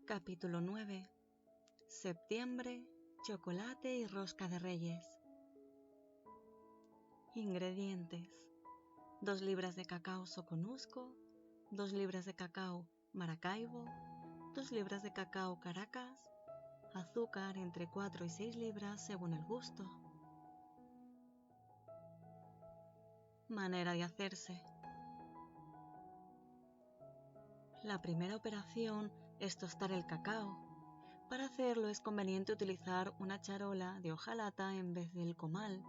Capítulo 9. Septiembre, chocolate y rosca de reyes. Ingredientes: 2 libras de cacao Soconusco, 2 libras de cacao Maracaibo, 2 libras de cacao Caracas, azúcar entre 4 y 6 libras según el gusto. Manera de hacerse. La primera operación es tostar el cacao. Para hacerlo es conveniente utilizar una charola de hojalata en vez del comal,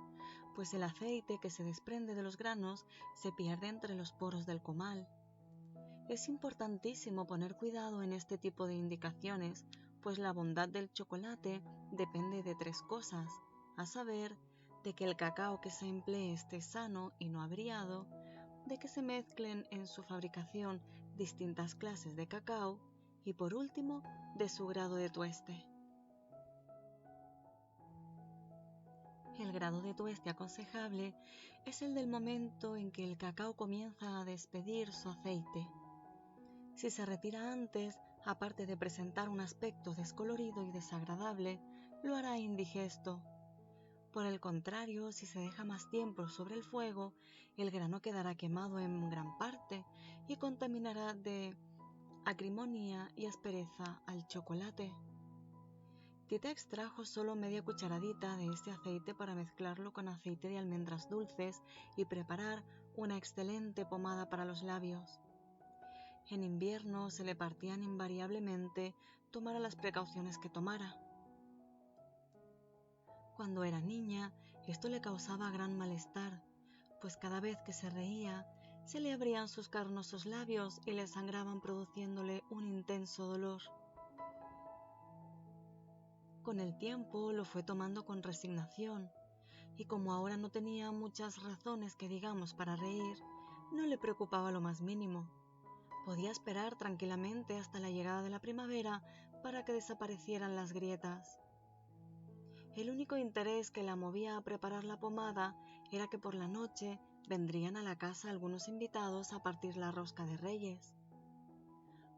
pues el aceite que se desprende de los granos se pierde entre los poros del comal. Es importantísimo poner cuidado en este tipo de indicaciones, pues la bondad del chocolate depende de 3 cosas, a saber, de que el cacao que se emplee esté sano y no averiado, de que se mezclen en su fabricación distintas clases de cacao y, por último, de su grado de tueste. El grado de tueste aconsejable es el del momento en que el cacao comienza a despedir su aceite. Si se retira antes, aparte de presentar un aspecto descolorido y desagradable, lo hará indigesto. Por el contrario, si se deja más tiempo sobre el fuego, el grano quedará quemado en gran parte y contaminará de acrimonia y aspereza al chocolate. Tita extrajo solo media cucharadita de este aceite para mezclarlo con aceite de almendras dulces y preparar una excelente pomada para los labios. En invierno se le partían invariablemente, tomara las precauciones que tomara. Cuando era niña, esto le causaba gran malestar, pues cada vez que se reía, se le abrían sus carnosos labios y le sangraban produciéndole un intenso dolor. Con el tiempo lo fue tomando con resignación, y como ahora no tenía muchas razones que digamos para reír, no le preocupaba lo más mínimo. Podía esperar tranquilamente hasta la llegada de la primavera para que desaparecieran las grietas. El único interés que la movía a preparar la pomada era que por la noche vendrían a la casa algunos invitados a partir la rosca de reyes.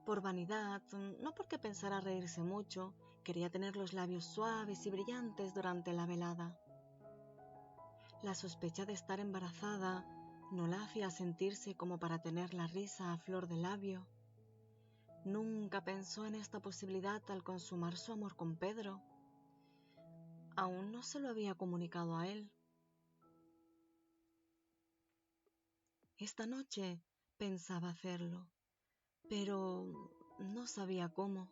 Por vanidad, no porque pensara reírse mucho, quería tener los labios suaves y brillantes durante la velada. La sospecha de estar embarazada no la hacía sentirse como para tener la risa a flor de labio. Nunca pensó en esta posibilidad al consumar su amor con Pedro. Aún no se lo había comunicado a él. Esta noche pensaba hacerlo, pero no sabía cómo.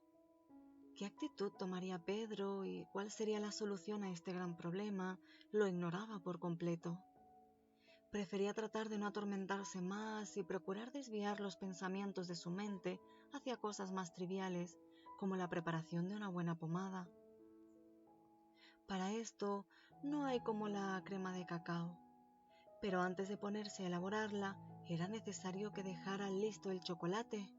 ¿Qué actitud tomaría Pedro y cuál sería la solución a este gran problema? Lo ignoraba por completo. Prefería tratar de no atormentarse más y procurar desviar los pensamientos de su mente hacia cosas más triviales, como la preparación de una buena pomada. Para esto no hay como la crema de cacao, pero antes de ponerse a elaborarla era necesario que dejara listo el chocolate.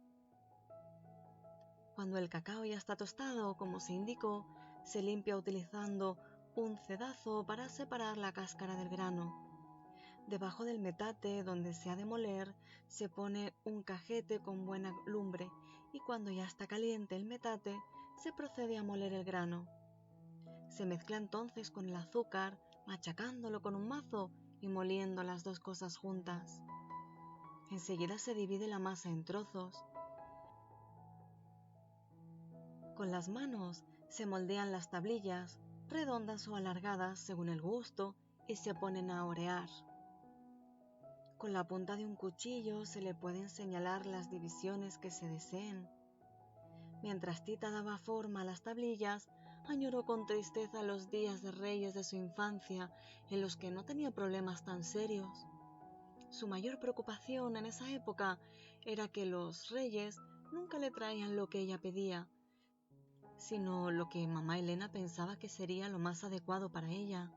Cuando el cacao ya está tostado, como se indicó, se limpia utilizando un cedazo para separar la cáscara del grano. Debajo del metate donde se ha de moler se pone un cajete con buena lumbre y cuando ya está caliente el metate se procede a moler el grano. Se mezcla entonces con el azúcar, machacándolo con un mazo y moliendo las 2 cosas juntas. Enseguida se divide la masa en trozos. Con las manos se moldean las tablillas, redondas o alargadas según el gusto, y se ponen a orear. Con la punta de un cuchillo se le pueden señalar las divisiones que se deseen. Mientras Tita daba forma a las tablillas, añoró con tristeza los días de reyes de su infancia en los que no tenía problemas tan serios. Su mayor preocupación en esa época era que los reyes nunca le traían lo que ella pedía, sino lo que mamá Elena pensaba que sería lo más adecuado para ella.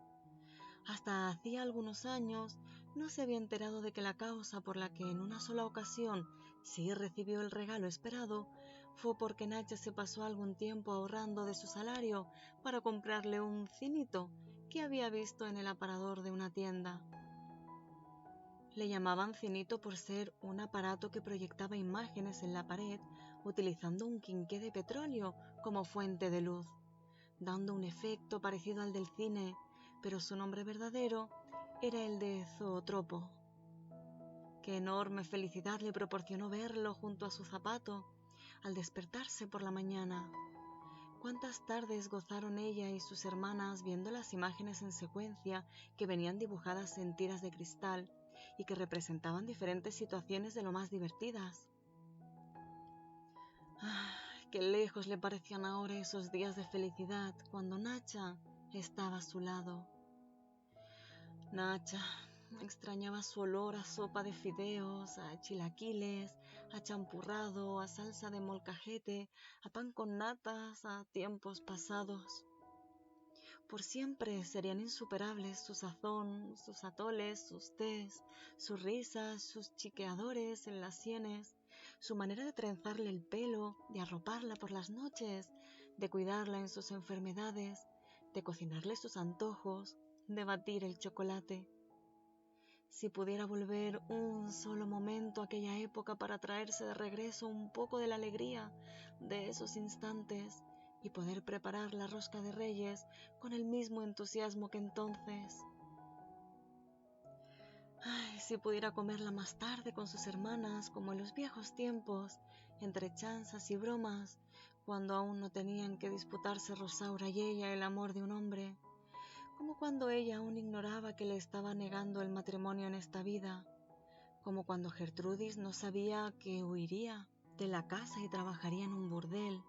Hasta hacía algunos años no se había enterado de que la causa por la que en una sola ocasión sí recibió el regalo esperado fue porque Nacha se pasó algún tiempo ahorrando de su salario para comprarle un cinito que había visto en el aparador de una tienda. Le llamaban cinito por ser un aparato que proyectaba imágenes en la pared utilizando un quinqué de petróleo como fuente de luz, dando un efecto parecido al del cine, pero su nombre verdadero era el de Zootropo. Qué enorme felicidad le proporcionó verlo junto a su zapato al despertarse por la mañana. Cuántas tardes gozaron ella y sus hermanas viendo las imágenes en secuencia que venían dibujadas en tiras de cristal y que representaban diferentes situaciones de lo más divertidas. Qué lejos le parecían ahora esos días de felicidad cuando Nacha estaba a su lado. Nacha extrañaba su olor a sopa de fideos, a chilaquiles, a champurrado, a salsa de molcajete, a pan con natas, a tiempos pasados. Por siempre serían insuperables su sazón, sus atoles, sus tés, sus risas, sus chiqueadores en las sienes, su manera de trenzarle el pelo, de arroparla por las noches, de cuidarla en sus enfermedades, de cocinarle sus antojos, de batir el chocolate. Si pudiera volver un solo momento a aquella época para traerse de regreso un poco de la alegría de esos instantes y poder preparar la rosca de Reyes con el mismo entusiasmo que entonces. Si pudiera comerla más tarde con sus hermanas como en los viejos tiempos, entre chanzas y bromas, cuando aún no tenían que disputarse Rosaura y ella el amor de un hombre, como cuando ella aún ignoraba que le estaba negando el matrimonio en esta vida, como cuando Gertrudis no sabía que huiría de la casa y trabajaría en un burdel,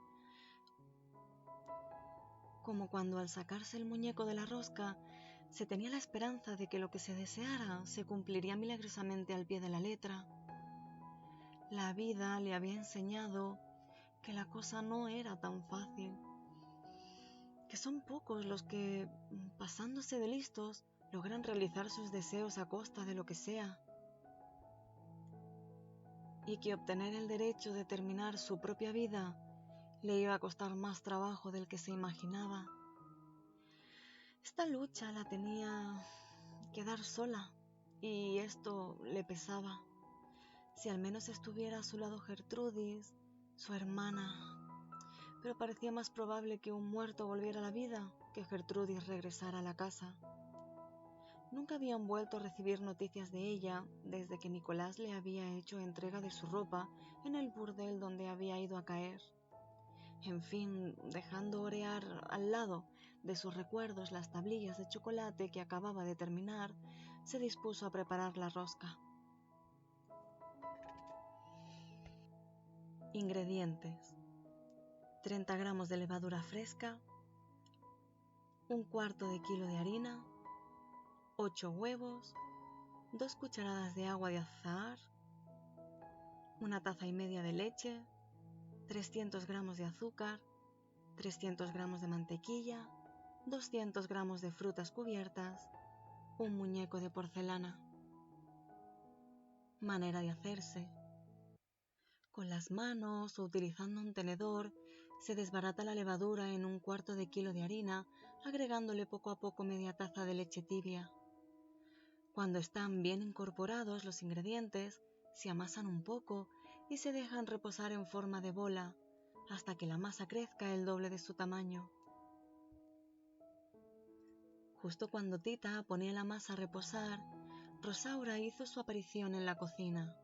como cuando al sacarse el muñeco de la rosca se tenía la esperanza de que lo que se deseara se cumpliría milagrosamente al pie de la letra. La vida le había enseñado que la cosa no era tan fácil, que son pocos los que, pasándose de listos, logran realizar sus deseos a costa de lo que sea, y que obtener el derecho de terminar su propia vida le iba a costar más trabajo del que se imaginaba. Esta lucha la tenía que dar sola, y esto le pesaba. Si al menos estuviera a su lado Gertrudis, su hermana, pero parecía más probable que un muerto volviera a la vida que Gertrudis regresara a la casa. Nunca habían vuelto a recibir noticias de ella desde que Nicolás le había hecho entrega de su ropa en el burdel donde había ido a caer. En fin, dejando orear al lado de sus recuerdos las tablillas de chocolate que acababa de terminar, se dispuso a preparar la rosca. Ingredientes: 30 gramos de levadura fresca, un cuarto de kilo de harina, 8 huevos, 2 cucharadas de agua de azahar, una taza y media de leche, 300 gramos de azúcar, 300 gramos de mantequilla, 200 gramos de frutas cubiertas, un muñeco de porcelana. Manera de hacerse: con las manos o utilizando un tenedor se desbarata la levadura en un cuarto de kilo de harina, agregándole poco a poco media taza de leche tibia. Cuando están bien incorporados los ingredientes, se amasan un poco y se dejan reposar en forma de bola hasta que la masa crezca el doble de su tamaño. Justo cuando Tita ponía la masa a reposar, Rosaura hizo su aparición en la cocina.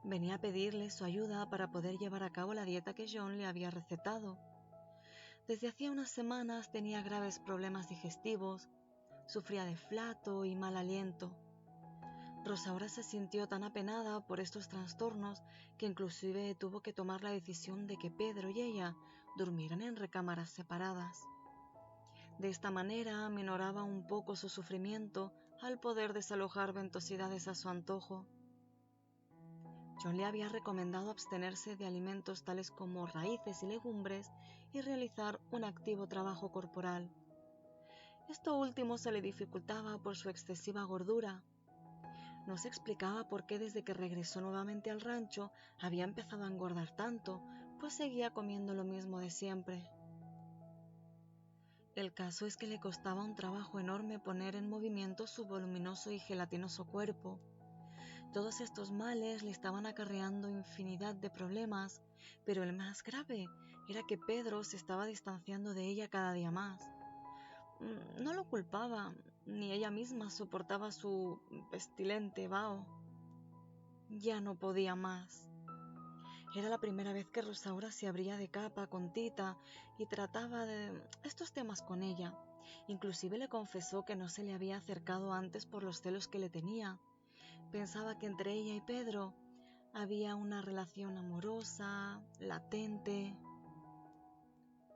Venía a pedirle su ayuda para poder llevar a cabo la dieta que John le había recetado. Desde hacía unas semanas tenía graves problemas digestivos, sufría de flato y mal aliento. Rosaura se sintió tan apenada por estos trastornos que inclusive tuvo que tomar la decisión de que Pedro y ella durmieran en recámaras separadas. De esta manera minoraba un poco su sufrimiento al poder desalojar ventosidades a su antojo. John le había recomendado abstenerse de alimentos tales como raíces y legumbres y realizar un activo trabajo corporal. Esto último se le dificultaba por su excesiva gordura. No se explicaba por qué desde que regresó nuevamente al rancho había empezado a engordar tanto, pues seguía comiendo lo mismo de siempre. El caso es que le costaba un trabajo enorme poner en movimiento su voluminoso y gelatinoso cuerpo. Todos estos males le estaban acarreando infinidad de problemas, pero el más grave era que Pedro se estaba distanciando de ella cada día más. No lo culpaba, ni ella misma soportaba su pestilente vaho. Ya no podía más. Era la primera vez que Rosaura se abría de capa con Tita y trataba de estos temas con ella. Inclusive le confesó que no se le había acercado antes por los celos que le tenía. Pensaba que entre ella y Pedro había una relación amorosa, latente,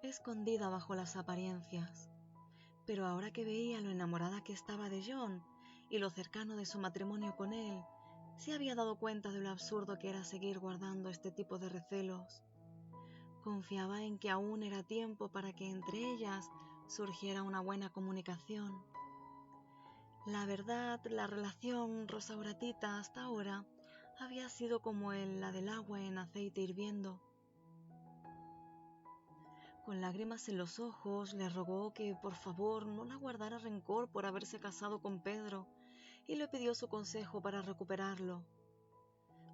escondida bajo las apariencias. Pero ahora que veía lo enamorada que estaba de John y lo cercano de su matrimonio con él, se había dado cuenta de lo absurdo que era seguir guardando este tipo de recelos. Confiaba en que aún era tiempo para que entre ellas surgiera una buena comunicación. La verdad, la relación Rosaura-Tita hasta ahora había sido como la del agua en aceite hirviendo. Con lágrimas en los ojos, le rogó que por favor no la guardara rencor por haberse casado con Pedro y le pidió su consejo para recuperarlo.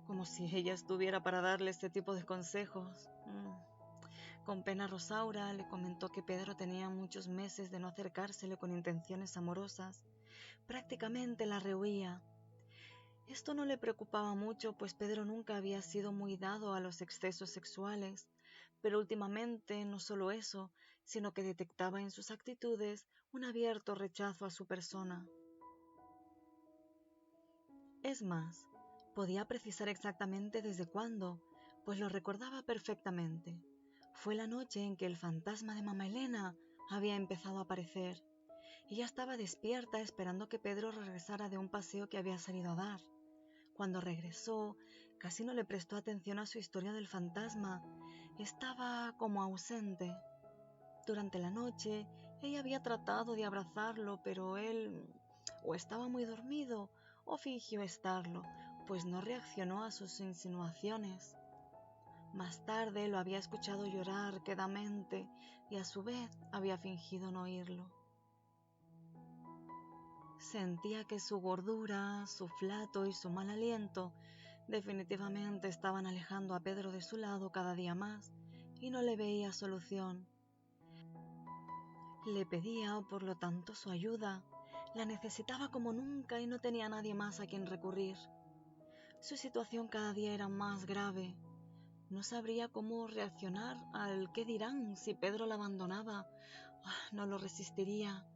Como si ella estuviera para darle este tipo de consejos. Con pena Rosaura le comentó que Pedro tenía muchos meses de no acercársele con intenciones amorosas. Prácticamente la rehuía. Esto no le preocupaba mucho, pues Pedro nunca había sido muy dado a los excesos sexuales, pero últimamente no solo eso, sino que detectaba en sus actitudes un abierto rechazo a su persona. Es más, podía precisar exactamente desde cuándo, pues lo recordaba perfectamente. Fue la noche en que el fantasma de Mamá Elena había empezado a aparecer. Ella estaba despierta esperando que Pedro regresara de un paseo que había salido a dar. Cuando regresó, casi no le prestó atención a su historia del fantasma. Estaba como ausente. Durante la noche, ella había tratado de abrazarlo, pero él o estaba muy dormido o fingió estarlo, pues no reaccionó a sus insinuaciones. Más tarde lo había escuchado llorar quedamente y a su vez había fingido no oírlo. Sentía que su gordura, su flato y su mal aliento definitivamente estaban alejando a Pedro de su lado cada día más y no le veía solución. Le pedía, por lo tanto, su ayuda. La necesitaba como nunca y no tenía nadie más a quien recurrir. Su situación cada día era más grave. No sabría cómo reaccionar al qué dirán si Pedro la abandonaba. No lo resistiría.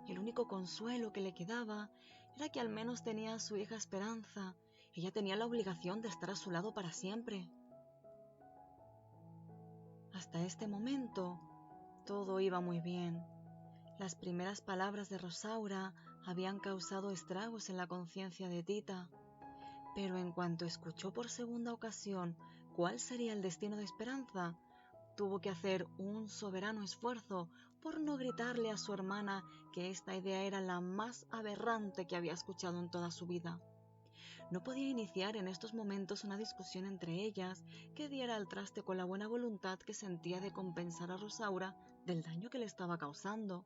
El único consuelo que le quedaba era que al menos tenía a su hija Esperanza. Ella tenía la obligación de estar a su lado para siempre. Hasta este momento, todo iba muy bien. Las primeras palabras de Rosaura habían causado estragos en la conciencia de Tita, pero en cuanto escuchó por segunda ocasión cuál sería el destino de Esperanza, tuvo que hacer un soberano esfuerzo por no gritarle a su hermana que esta idea era la más aberrante que había escuchado en toda su vida. No podía iniciar en estos momentos una discusión entre ellas que diera al traste con la buena voluntad que sentía de compensar a Rosaura del daño que le estaba causando.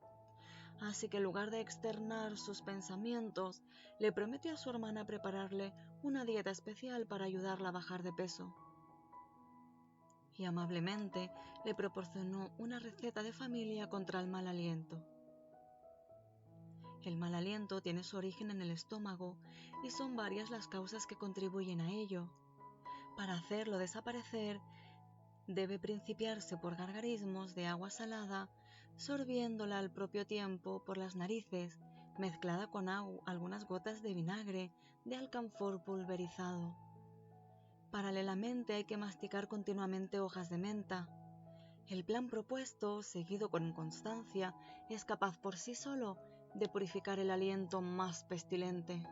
Así que en lugar de externar sus pensamientos, le prometió a su hermana prepararle una dieta especial para ayudarla a bajar de peso. Y amablemente le proporcionó una receta de familia contra el mal aliento. El mal aliento tiene su origen en el estómago y son varias las causas que contribuyen a ello. Para hacerlo desaparecer, debe principiarse por gargarismos de agua salada, sorbiéndola al propio tiempo por las narices, mezclada con algunas gotas de vinagre de alcanfor pulverizado. Paralelamente hay que masticar continuamente hojas de menta. El plan propuesto, seguido con constancia, es capaz por sí solo de purificar el aliento más pestilente.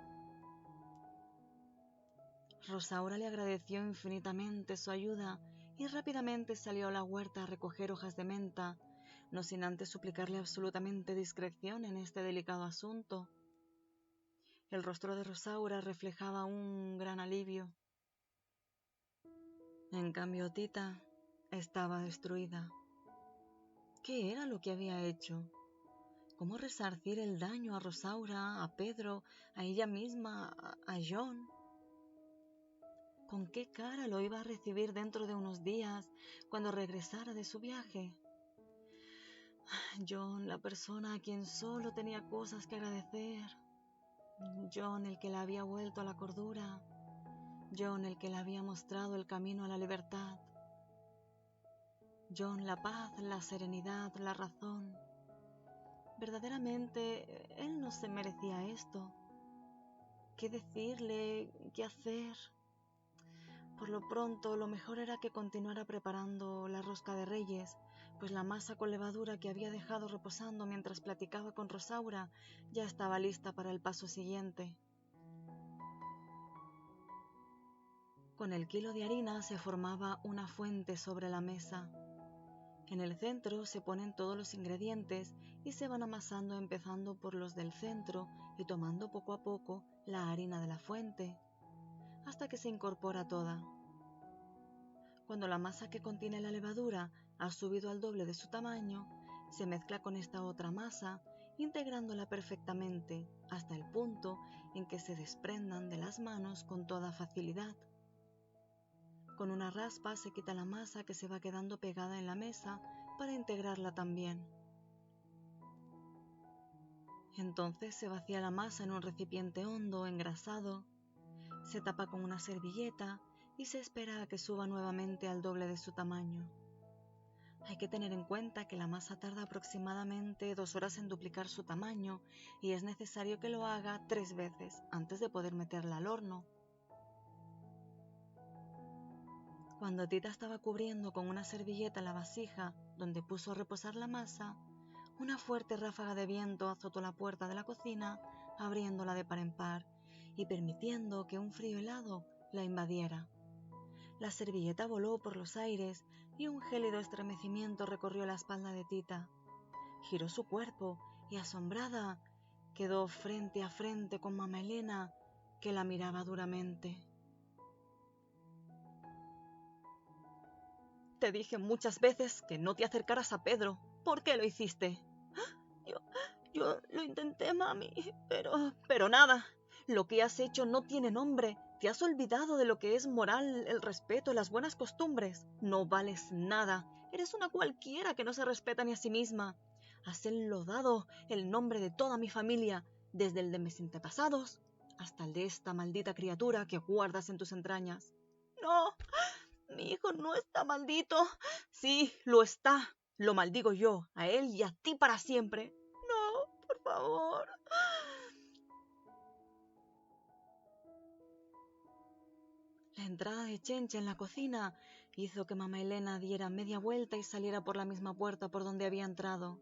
Rosaura le agradeció infinitamente su ayuda y rápidamente salió a la huerta a recoger hojas de menta, no sin antes suplicarle absolutamente discreción en este delicado asunto. El rostro de Rosaura reflejaba un gran alivio. En cambio, Tita estaba destruida. ¿Qué era lo que había hecho? ¿Cómo resarcir el daño a Rosaura, a Pedro, a ella misma, a John? ¿Con qué cara lo iba a recibir dentro de unos días cuando regresara de su viaje? John, la persona a quien solo tenía cosas que agradecer. John, el que le había vuelto a la cordura. John, el que le había mostrado el camino a la libertad. John, la paz, la serenidad, la razón. Verdaderamente, él no se merecía esto. ¿Qué decirle? ¿Qué hacer? Por lo pronto, lo mejor era que continuara preparando la rosca de Reyes, pues la masa con levadura que había dejado reposando mientras platicaba con Rosaura ya estaba lista para el paso siguiente. Con el kilo de harina se formaba una fuente sobre la mesa. En el centro se ponen todos los ingredientes y se van amasando empezando por los del centro y tomando poco a poco la harina de la fuente, hasta que se incorpora toda. Cuando la masa que contiene la levadura ha subido al doble de su tamaño, se mezcla con esta otra masa, integrándola perfectamente hasta el punto en que se desprendan de las manos con toda facilidad. Con una raspa se quita la masa que se va quedando pegada en la mesa para integrarla también. Entonces se vacía la masa en un recipiente hondo, engrasado, se tapa con una servilleta y se espera a que suba nuevamente al doble de su tamaño. Hay que tener en cuenta que la masa tarda aproximadamente 2 horas en duplicar su tamaño y es necesario que lo haga 3 veces antes de poder meterla al horno. Cuando Tita estaba cubriendo con una servilleta la vasija donde puso a reposar la masa, una fuerte ráfaga de viento azotó la puerta de la cocina, abriéndola de par en par y permitiendo que un frío helado la invadiera. La servilleta voló por los aires y un gélido estremecimiento recorrió la espalda de Tita. Giró su cuerpo y, asombrada, quedó frente a frente con Mamá Elena, que la miraba duramente. Te dije muchas veces que no te acercaras a Pedro. ¿Por qué lo hiciste? Yo lo intenté, mami, pero nada. Lo que has hecho no tiene nombre. Te has olvidado de lo que es moral, el respeto, las buenas costumbres. No vales nada. Eres una cualquiera que no se respeta ni a sí misma. Has enlodado el nombre de toda mi familia, desde el de mis antepasados hasta el de esta maldita criatura que guardas en tus entrañas. No, mi hijo no está maldito. Sí, lo está. Lo maldigo yo, a él y a ti para siempre. No, por favor. La entrada de Chencha en la cocina hizo que Mamá Elena diera media vuelta y saliera por la misma puerta por donde había entrado.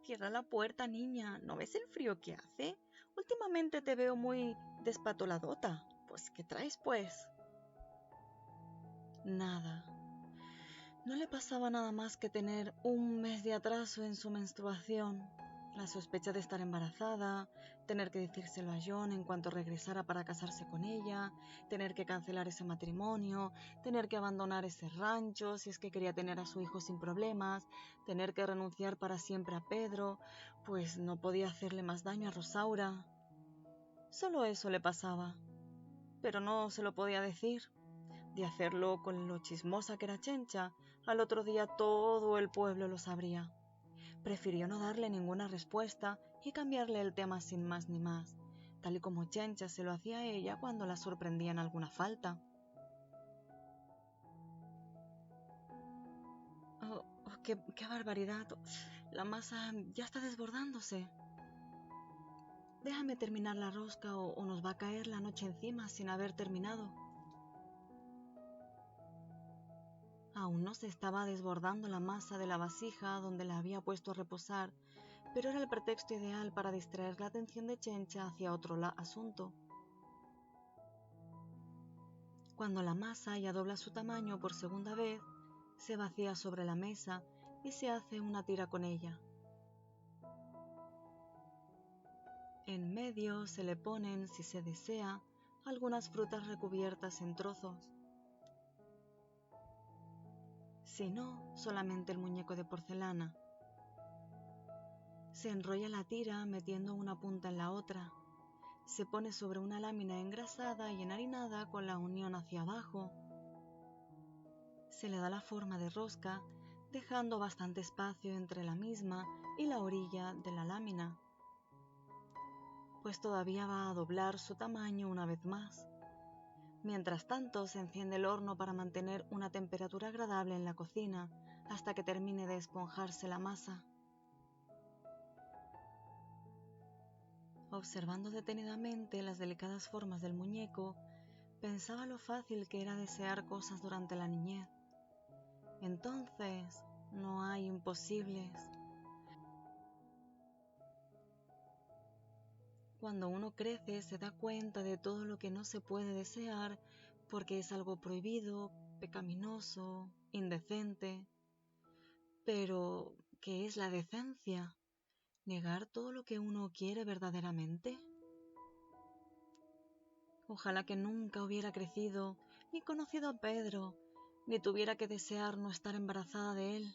Cierra la puerta, niña. ¿No ves el frío que hace? Últimamente te veo muy despatoladota. Pues, ¿qué traes, pues? Nada. No le pasaba nada más que tener un mes de atraso en su menstruación, la sospecha de estar embarazada, tener que decírselo a John en cuanto regresara para casarse con ella, tener que cancelar ese matrimonio, tener que abandonar ese rancho si es que quería tener a su hijo sin problemas, tener que renunciar para siempre a Pedro, pues no podía hacerle más daño a Rosaura. Solo eso le pasaba, pero no se lo podía decir. De hacerlo con lo chismosa que era Chencha, al otro día todo el pueblo lo sabría. Prefirió no darle ninguna respuesta y cambiarle el tema sin más ni más, tal y como Chencha se lo hacía a ella cuando la sorprendía en alguna falta. ¡Qué barbaridad! La masa ya está desbordándose. Déjame terminar la rosca o nos va a caer la noche encima sin haber terminado. Aún no se estaba desbordando la masa de la vasija donde la había puesto a reposar, pero era el pretexto ideal para distraer la atención de Chencha hacia otro asunto. Cuando la masa ya dobla su tamaño por segunda vez, se vacía sobre la mesa y se hace una tira con ella. En medio se le ponen, si se desea, algunas frutas recubiertas en trozos. Si no, solamente el muñeco de porcelana. Se enrolla la tira metiendo una punta en la otra. se pone sobre una lámina engrasada y enharinada con la unión hacia abajo. Se le da la forma de rosca, dejando bastante espacio entre la misma y la orilla de la lámina, pues todavía va a doblar su tamaño una vez más. Mientras tanto, se enciende el horno para mantener una temperatura agradable en la cocina hasta que termine de esponjarse la masa. Observando detenidamente las delicadas formas del muñeco, pensaba lo fácil que era desear cosas durante la niñez. Entonces, no hay imposibles. Cuando uno crece, se da cuenta de todo lo que no se puede desear porque es algo prohibido, pecaminoso, indecente. Pero, ¿qué es la decencia? ¿Negar todo lo que uno quiere verdaderamente? Ojalá que nunca hubiera crecido, ni conocido a Pedro, ni tuviera que desear no estar embarazada de él.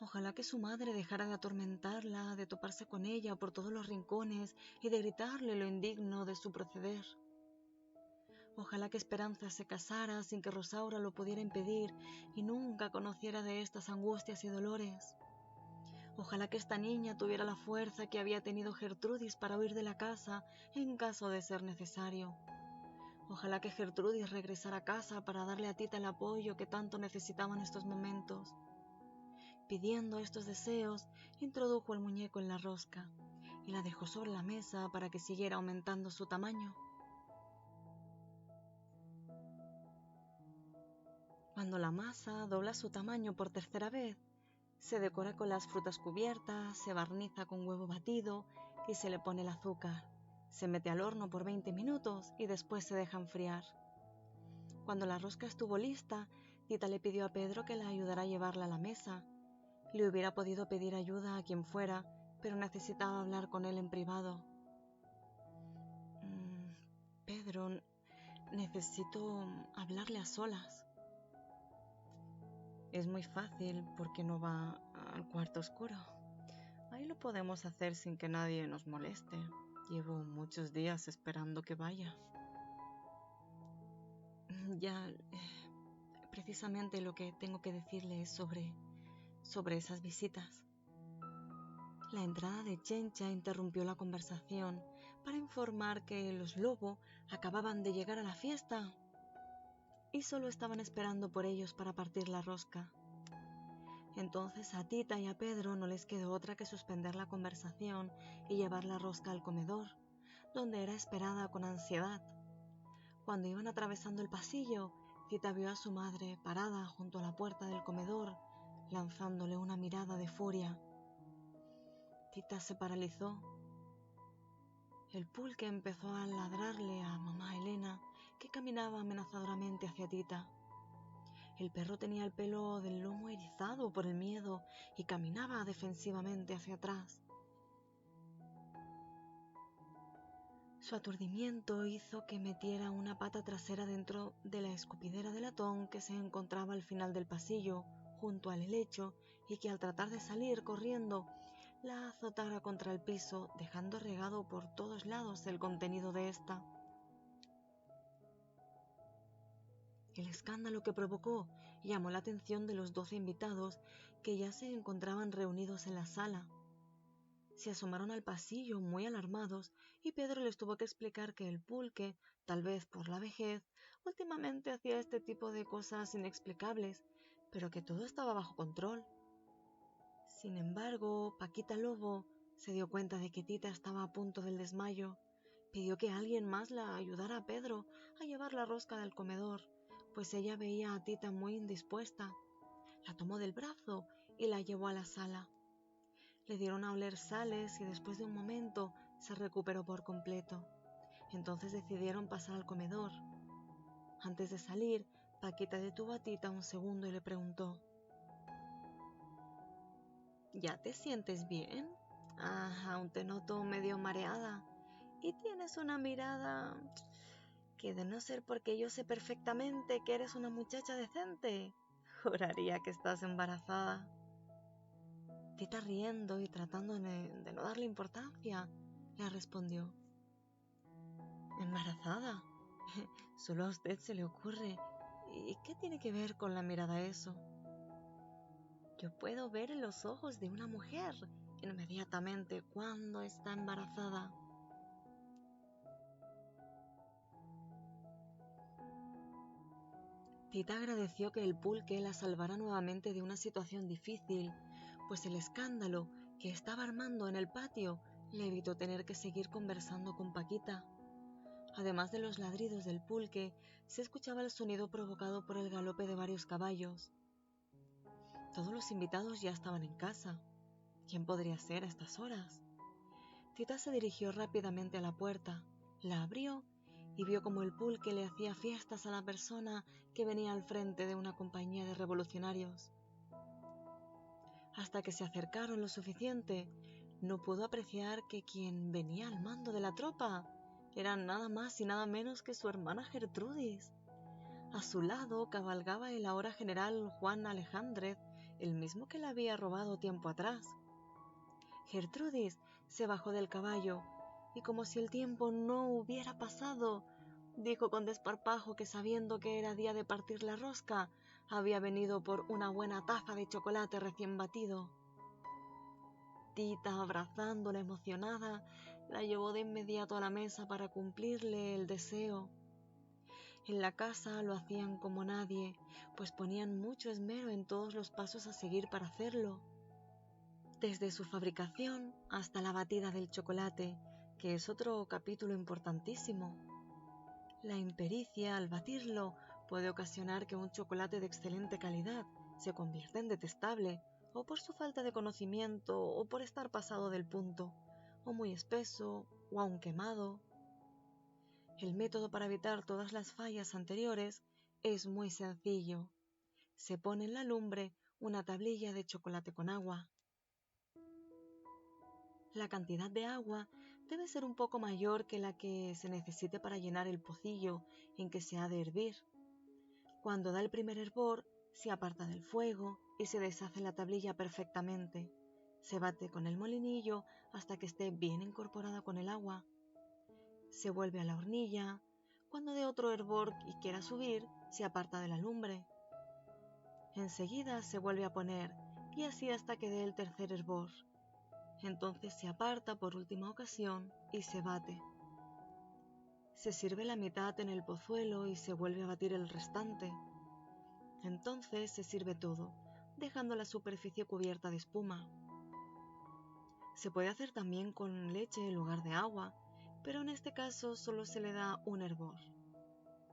Ojalá que su madre dejara de atormentarla, de toparse con ella por todos los rincones y de gritarle lo indigno de su proceder. Ojalá que Esperanza se casara sin que Rosaura lo pudiera impedir y nunca conociera de estas angustias y dolores. Ojalá que esta niña tuviera la fuerza que había tenido Gertrudis para huir de la casa en caso de ser necesario. Ojalá que Gertrudis regresara a casa para darle a Tita el apoyo que tanto necesitaba en estos momentos. Pidiendo estos deseos, introdujo el muñeco en la rosca y la dejó sobre la mesa para que siguiera aumentando su tamaño. Cuando la masa dobla su tamaño por tercera vez, se decora con las frutas cubiertas, se barniza con huevo batido y se le pone el azúcar. Se mete al horno por 20 minutos y después se deja enfriar. Cuando la rosca estuvo lista, Tita le pidió a Pedro que la ayudara a llevarla a la mesa. Le hubiera podido pedir ayuda a quien fuera, pero necesitaba hablar con él en privado. Pedro, necesito hablarle a solas. Es muy fácil porque no va al cuarto oscuro. Ahí lo podemos hacer sin que nadie nos moleste. Llevo muchos días esperando que vaya. Ya, precisamente lo que tengo que decirle es sobre esas visitas. La entrada de Chencha interrumpió la conversación para informar que los Lobo acababan de llegar a la fiesta y solo estaban esperando por ellos para partir la rosca. Entonces a Tita y a Pedro no les quedó otra que suspender la conversación y llevar la rosca al comedor, donde era esperada con ansiedad. Cuando iban atravesando el pasillo, Tita vio a su madre parada junto a la puerta del comedor, lanzándole una mirada de furia. Tita se paralizó. El pulque empezó a ladrarle a mamá Elena, que caminaba amenazadoramente hacia Tita. El perro tenía el pelo del lomo erizado por el miedo y caminaba defensivamente hacia atrás. Su aturdimiento hizo que metiera una pata trasera dentro de la escupidera de latón que se encontraba al final del pasillo, junto al helecho, y que al tratar de salir corriendo, la azotara contra el piso, dejando regado por todos lados el contenido de esta. El escándalo que provocó llamó la atención de los 12 invitados que ya se encontraban reunidos en la sala. Se asomaron al pasillo muy alarmados y Pedro les tuvo que explicar que el pulque, tal vez por la vejez, últimamente hacía este tipo de cosas inexplicables, pero que todo estaba bajo control. Sin embargo, Paquita Lobo se dio cuenta de que Tita estaba a punto del desmayo. Pidió que alguien más la ayudara a Pedro a llevar la rosca del comedor, pues ella veía a Tita muy indispuesta. La tomó del brazo y la llevó a la sala. Le dieron a oler sales y después de un momento se recuperó por completo. Entonces decidieron pasar al comedor. Antes de salir, Paquita detuvo a Tita un segundo y le preguntó: ¿Ya te sientes bien? Aún te noto medio mareada y tienes una mirada que, de no ser porque yo sé perfectamente que eres una muchacha decente, juraría que estás embarazada. Tita, riendo y tratando de no darle importancia, le respondió. ¿Embarazada? Solo a usted se le ocurre. ¿Y qué tiene que ver con la mirada eso? Yo puedo ver en los ojos de una mujer inmediatamente cuando está embarazada. Tita agradeció que el pulque la salvara nuevamente de una situación difícil, pues el escándalo que estaba armando en el patio le evitó tener que seguir conversando con Paquita. Además de los ladridos del pulque, se escuchaba el sonido provocado por el galope de varios caballos. Todos los invitados ya estaban en casa. ¿Quién podría ser a estas horas? Tita se dirigió rápidamente a la puerta, la abrió y vio como el pulque le hacía fiestas a la persona que venía al frente de una compañía de revolucionarios. Hasta que se acercaron lo suficiente, no pudo apreciar que quien venía al mando de la tropa era nada más y nada menos que su hermana Gertrudis. A su lado cabalgaba el ahora general Juan Alejandrez, el mismo que la había robado tiempo atrás. Gertrudis se bajó del caballo y, como si el tiempo no hubiera pasado, dijo con desparpajo que, sabiendo que era día de partir la rosca, había venido por una buena taza de chocolate recién batido. Tita, abrazándola emocionada, la llevó de inmediato a la mesa para cumplirle el deseo. En la casa lo hacían como nadie, pues ponían mucho esmero en todos los pasos a seguir para hacerlo. Desde su fabricación hasta la batida del chocolate, que es otro capítulo importantísimo. La impericia al batirlo puede ocasionar que un chocolate de excelente calidad se convierta en detestable, o por su falta de conocimiento, o por estar pasado del punto, o muy espeso, o aún quemado. El método para evitar todas las fallas anteriores es muy sencillo. Se pone en la lumbre una tablilla de chocolate con agua. La cantidad de agua debe ser un poco mayor que la que se necesite para llenar el pocillo en que se ha de hervir. Cuando da el primer hervor, se aparta del fuego y se deshace la tablilla perfectamente. Se bate con el molinillo hasta que esté bien incorporada con el agua. Se vuelve a la hornilla. Cuando dé otro hervor y quiera subir, se aparta de la lumbre. Enseguida se vuelve a poner, y así hasta que dé el tercer hervor. Entonces se aparta por última ocasión y se bate. Se sirve la mitad en el pozuelo y se vuelve a batir el restante. Entonces se sirve todo, dejando la superficie cubierta de espuma. Se puede hacer también con leche en lugar de agua, pero en este caso solo se le da un hervor.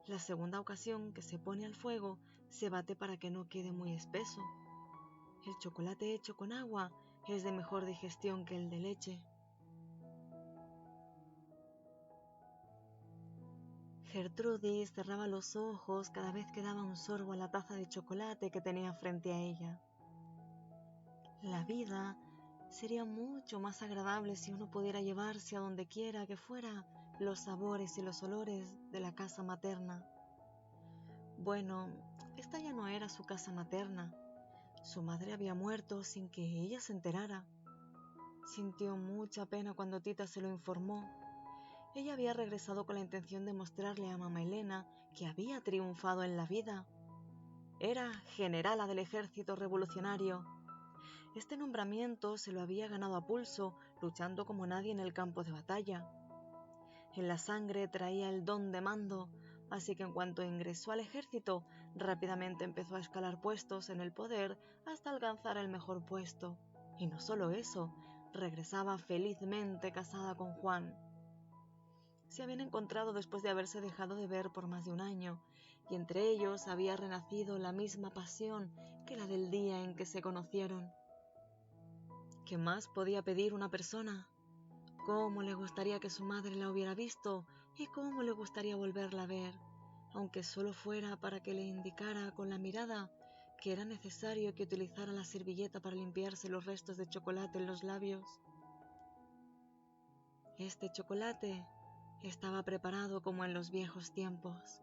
La segunda ocasión que se pone al fuego se bate para que no quede muy espeso. El chocolate hecho con agua es de mejor digestión que el de leche. Gertrudis cerraba los ojos cada vez que daba un sorbo a la taza de chocolate que tenía frente a ella. La vida sería mucho más agradable si uno pudiera llevarse a donde quiera que fuera los sabores y los olores de la casa materna. Bueno, esta ya no era su casa materna. Su madre había muerto sin que ella se enterara. Sintió mucha pena cuando Tita se lo informó. Ella había regresado con la intención de mostrarle a mamá Elena que había triunfado en la vida. Era generala del ejército revolucionario. Este nombramiento se lo había ganado a pulso, luchando como nadie en el campo de batalla. En la sangre traía el don de mando, así que en cuanto ingresó al ejército, rápidamente empezó a escalar puestos en el poder hasta alcanzar el mejor puesto. Y no solo eso, regresaba felizmente casada con Juan. Se habían encontrado después de haberse dejado de ver por más de un año, y entre ellos había renacido la misma pasión que la del día en que se conocieron. ¿Qué más podía pedir una persona? Cómo le gustaría que su madre la hubiera visto y cómo le gustaría volverla a ver, aunque solo fuera para que le indicara con la mirada que era necesario que utilizara la servilleta para limpiarse los restos de chocolate en los labios. Este chocolate estaba preparado como en los viejos tiempos.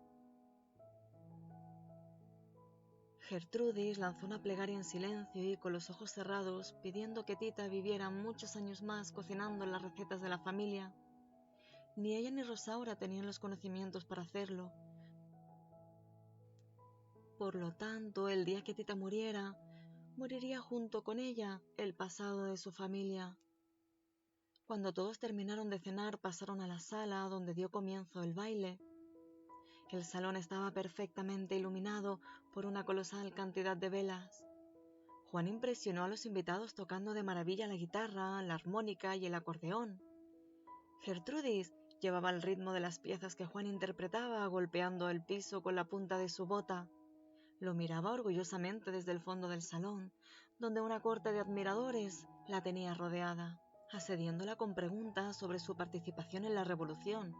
Gertrudis lanzó una plegaria en silencio y con los ojos cerrados, pidiendo que Tita viviera muchos años más cocinando las recetas de la familia. Ni ella ni Rosaura tenían los conocimientos para hacerlo. Por lo tanto, el día que Tita muriera, moriría junto con ella el pasado de su familia. Cuando todos terminaron de cenar, pasaron a la sala donde dio comienzo el baile. El salón estaba perfectamente iluminado por una colosal cantidad de velas. Juan impresionó a los invitados tocando de maravilla la guitarra, la armónica y el acordeón. Gertrudis llevaba el ritmo de las piezas que Juan interpretaba, golpeando el piso con la punta de su bota. Lo miraba orgullosamente desde el fondo del salón, donde una corte de admiradores la tenía rodeada, asediándola con preguntas sobre su participación en la revolución.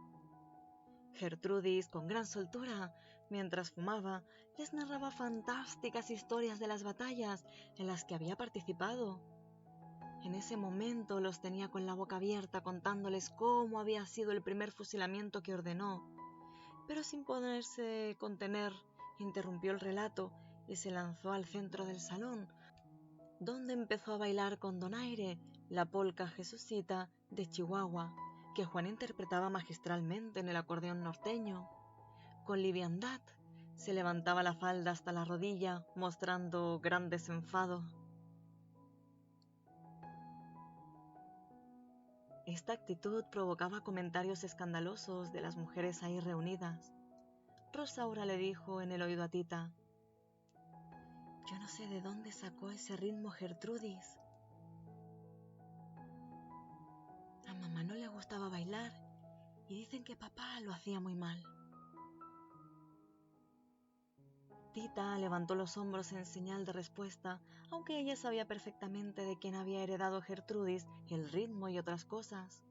Gertrudis, con gran soltura, mientras fumaba, les narraba fantásticas historias de las batallas en las que había participado. En ese momento los tenía con la boca abierta contándoles cómo había sido el primer fusilamiento que ordenó, pero sin poderse contener, interrumpió el relato y se lanzó al centro del salón, donde empezó a bailar con donaire la polca Jesucita de Chihuahua, que Juan interpretaba magistralmente en el acordeón norteño. Con liviandad se levantaba la falda hasta la rodilla, mostrando gran desenfado. Esta actitud provocaba comentarios escandalosos de las mujeres ahí reunidas. Rosaura le dijo en el oído a Tita: «Yo no sé de dónde sacó ese ritmo Gertrudis. A mamá no le gustaba bailar y dicen que papá lo hacía muy mal». Tita levantó los hombros en señal de respuesta, aunque ella sabía perfectamente de quién había heredado Gertrudis el ritmo y otras cosas.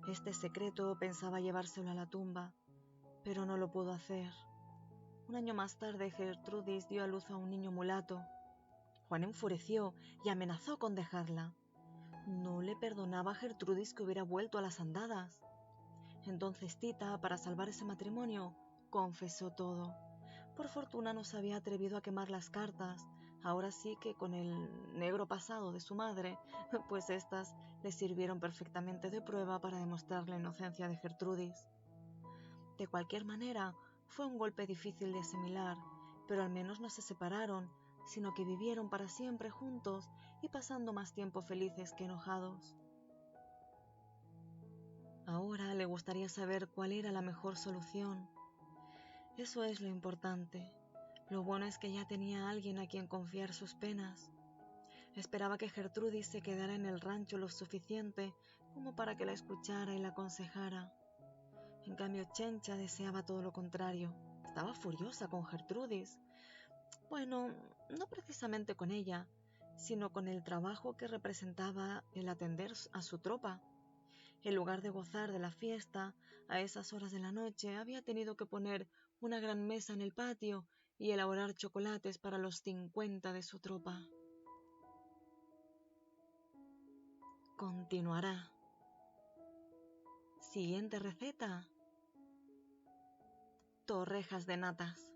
Este secreto pensaba llevárselo a la tumba, pero no lo pudo hacer. Un año más tarde, Gertrudis dio a luz a un niño mulato. Juan enfureció y amenazó con dejarla. No le perdonaba a Gertrudis que hubiera vuelto a las andadas. Entonces Tita, para salvar ese matrimonio, confesó todo. Por fortuna no se había atrevido a quemar las cartas, ahora sí que con el negro pasado de su madre, pues éstas le sirvieron perfectamente de prueba para demostrar la inocencia de Gertrudis. De cualquier manera, fue un golpe difícil de asimilar, pero al menos no se separaron, sino que vivieron para siempre juntos y pasando más tiempo felices que enojados. Ahora le gustaría saber cuál era la mejor solución. Eso es lo importante. Lo bueno es que ya tenía a alguien a quien confiar sus penas. Esperaba que Gertrudis se quedara en el rancho lo suficiente como para que la escuchara y la aconsejara. En cambio, Chencha deseaba todo lo contrario. Estaba furiosa con Gertrudis. Bueno, no precisamente con ella, sino con el trabajo que representaba el atender a su tropa. En lugar de gozar de la fiesta, a esas horas de la noche había tenido que poner una gran mesa en el patio y elaborar chocolates para los 50 de su tropa. Continuará. Siguiente receta: torrejas de natas.